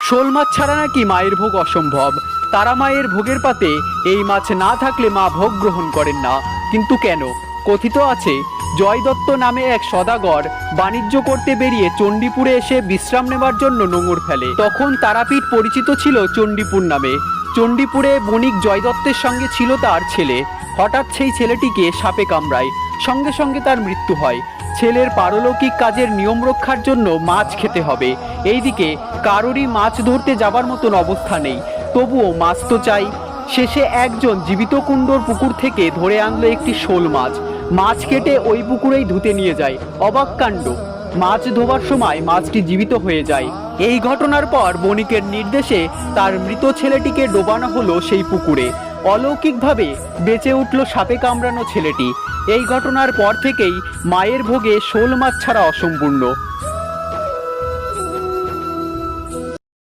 শোল মাছ ছাড়া নাকি মায়ের ভোগ অসম্ভব। তারা মায়ের ভোগের পাতে এই মাছ না থাকলে মা ভোগ গ্রহণ করেন না। কিন্তু কেন? কথিত আছে, জয় দত্ত নামে এক সদাগর বাণিজ্য করতে বেরিয়ে চণ্ডীপুরে এসে বিশ্রাম নেবার জন্য নোঙর ফেলে। তখন তারাপীঠ পরিচিত ছিল চণ্ডীপুর নামে। চণ্ডীপুরে বণিক জয় দত্তের সঙ্গে ছিল তার ছেলে। হঠাৎ সেই ছেলেটিকে সাপে কামড়ায়, সঙ্গে সঙ্গে তার মৃত্যু হয়। ছেলের পারলৌকিক কাজের নিয়ম রক্ষার জন্য মাছ খেতে হবে। এইদিকে কারোরই মাছ ধরতে যাবার মতন অবস্থা নেই, তবুও মাছ তো চাই। শেষে একজন জীবিত কুণ্ডর পুকুর থেকে ধরে আনলো একটি শোল মাছ। মাছ কেটে ওই পুকুরেই ধুতে নিয়ে যায়। অবাক কাণ্ড, মাছ ধোবার সময় মাছটি জীবিত হয়ে যায়। এই ঘটনার পর বণিকের নির্দেশে তার মৃত ছেলেটিকে ডোবানো হলো সেই পুকুরে। অলৌকিকভাবে বেঁচে উঠল সাপে কামড়ানো ছেলেটি। এই ঘটনার পর থেকেই মায়ের ভোগে শোল মাছ ছাড়া অসম্পূর্ণ।